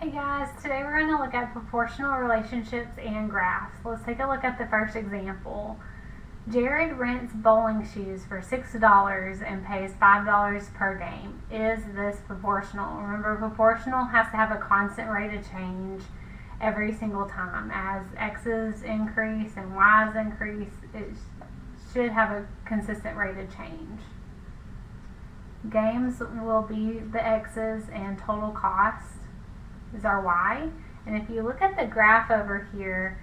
Hey guys, today we're going to look at proportional relationships and graphs. Let's take a look at the first example. Jared rents bowling shoes for $6 and pays $5 per game. Is this proportional? Remember, proportional has to have a constant rate of change every single time. As x's increase and y's increase, it should have a consistent rate of change. Games will be the x's and total cost is our y. And if you look at the graph over here,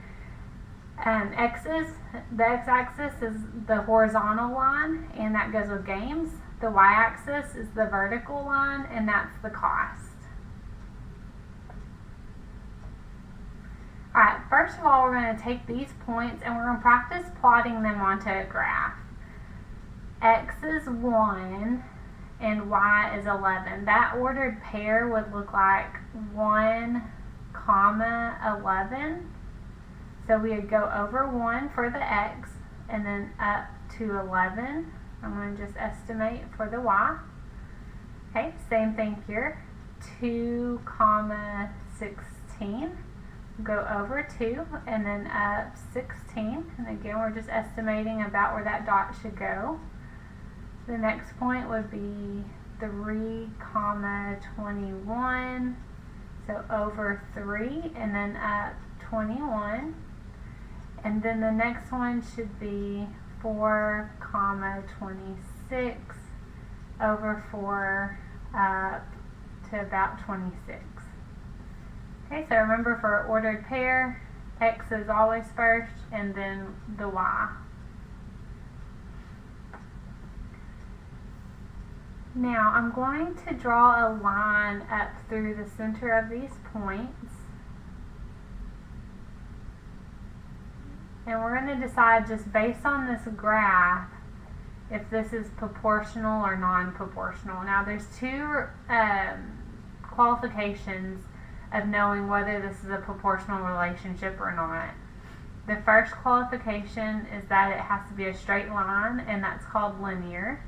the x-axis is the horizontal line, and that goes with games. The y-axis is the vertical line, and that's the cost. Alright, first of all, we're going to take these points and we're going to practice plotting them onto a graph. X is 1 and y is 11. That ordered pair would look like 1, 11. So we would go over 1 for the x and then up to 11. I'm going to just estimate for the y. Okay, same thing here. 2, 16. Go over 2 and then up 16. And again, we're just estimating about where that dot should go. The next point would be 3, 21. So over 3 and then up 21. And then the next one should be 4, 26 over 4 up to about 26. Okay, so remember, for ordered pair, x is always first and then the y. Now I'm going to draw a line up through the center of these points, and we're going to decide, just based on this graph, if this is proportional or non-proportional. Now there's two qualifications of knowing whether this is a proportional relationship or not. The first qualification is that it has to be a straight line, and that's called linear.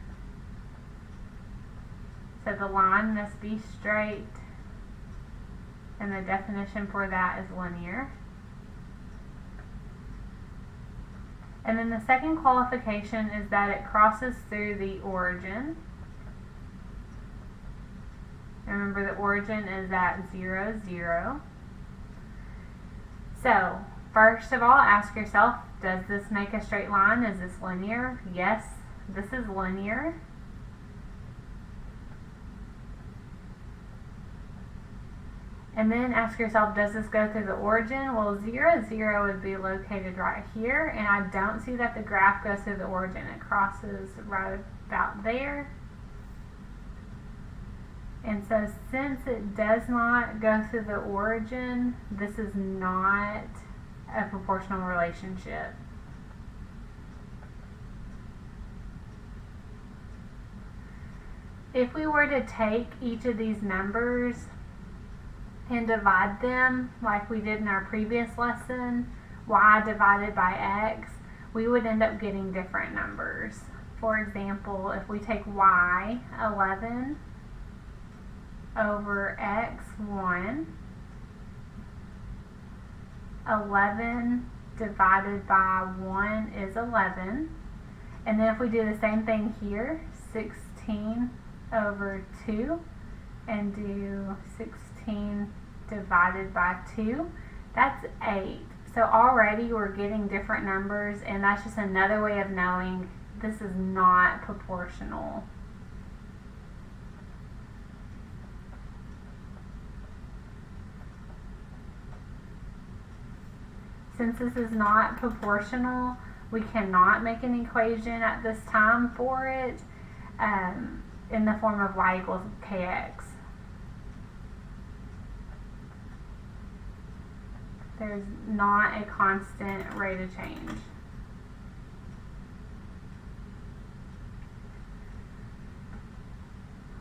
So the line must be straight, and the definition for that is linear. And then the second qualification is that it crosses through the origin. Remember, the origin is at 0, 0. So, first of all, ask yourself, does this make a straight line? Is this linear? Yes, this is linear. And then ask yourself, does this go through the origin? Well, 0, 0 would be located right here, and I don't see that the graph goes through the origin. It crosses right about there. And so since it does not go through the origin, this is not a proportional relationship. If we were to take each of these numbers and divide them like we did in our previous lesson, y divided by x, we would end up getting different numbers. For example, if we take y, 11, over x, 1, 11 divided by 1 is 11. And then if we do the same thing here, 16 over 2, and do 16 divided by 2, that's 8. So already we're getting different numbers, and that's just another way of knowing this is not proportional. Since this is not proportional, we cannot make an equation at this time for it in the form of y equals kx. There's not a constant rate of change.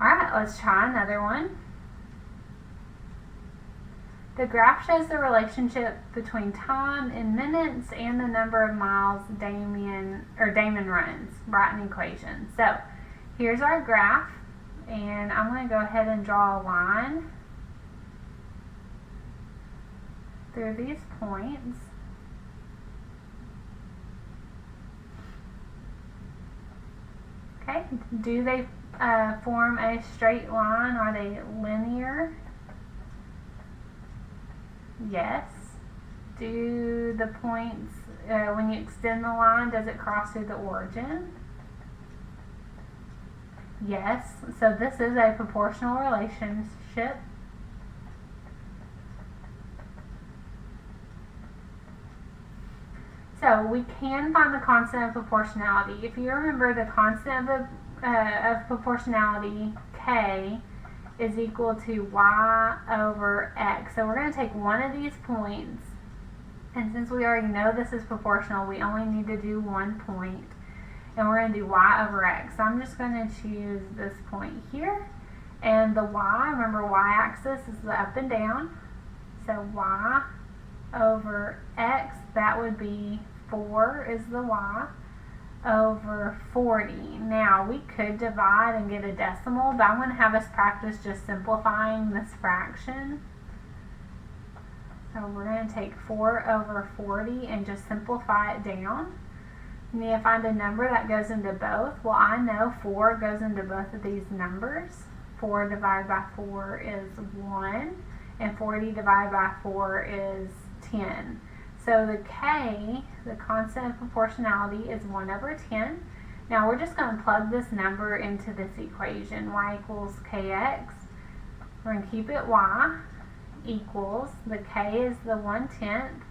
Alright, let's try another one. The graph shows the relationship between time in minutes and the number of miles Damon runs. Write an equation. So here's our graph, and I'm going to go ahead and draw a line. through these points. Okay, do they form a straight line? Are they linear? Yes. Do the points, when you extend the line, does it cross through the origin? Yes. So this is a proportional relationship. So we can find the constant of proportionality. If you remember, the constant of proportionality, k, is equal to y over x. So we're going to take one of these points, and since we already know this is proportional, we only need to do one point, and we're going to do y over x. So I'm just going to choose this point here, and the y, remember y-axis is the up and down, so y over x, that would be 4 is the y, over 40. Now we could divide and get a decimal, but I'm going to have us practice just simplifying this fraction. So we're going to take 4 over 40 and just simplify it down. You need to find a number that goes into both. Well, I know 4 goes into both of these numbers. 4 divided by 4 is 1, and 40 divided by 4 is 10. So the k, the constant of proportionality, is 1 over 10. Now we're just going to plug this number into this equation. Y equals kx. We're going to keep it y equals, the k is the 1/10,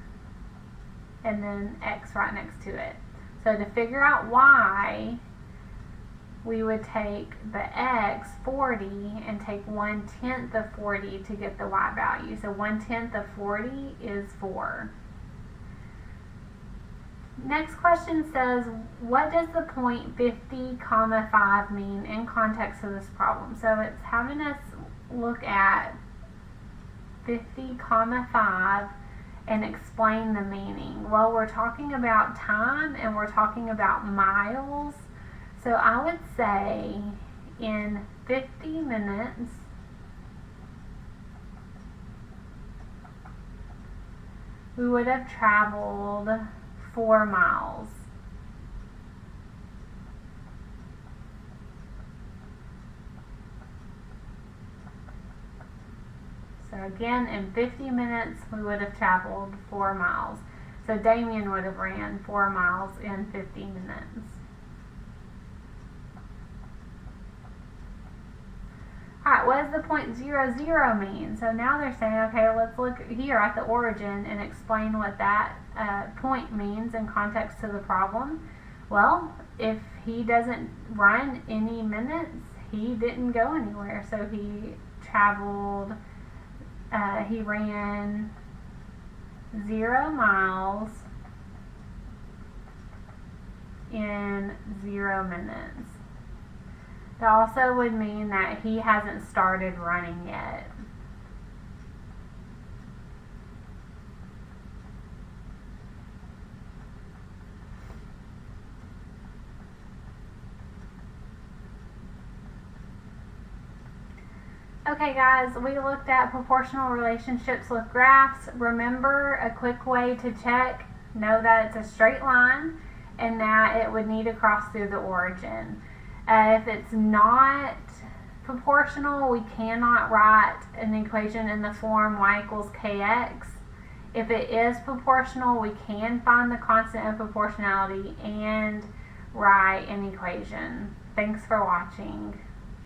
and then x right next to it. So to figure out y, we would take the x, 40, and take 1/10 of 40 to get the y value. So 1/10 of 40 is 4. Next question says, what does the point 50, 5 mean in context of this problem? So it's having us look at 50, 5 and explain the meaning. Well, we're talking about time and we're talking about miles. So I would say in 50 minutes, we would have traveled 4 miles. So again, in 50 minutes, we would have traveled 4 miles. So Damien would have ran 4 miles in 50 minutes. Alright, what does the point 0, 0 mean? So now they're saying, okay, let's look here at the origin and explain what that point means in context to the problem. Well, if he doesn't run any minutes, he didn't go anywhere. So he traveled, he ran 0 miles in 0 minutes. That also would mean that he hasn't started running yet. Okay guys, we looked at proportional relationships with graphs. Remember, a quick way to check, know that it's a straight line and that it would need to cross through the origin. If it's not proportional, we cannot write an equation in the form y equals kx. If it is proportional, we can find the constant of proportionality and write an equation. Thanks for watching.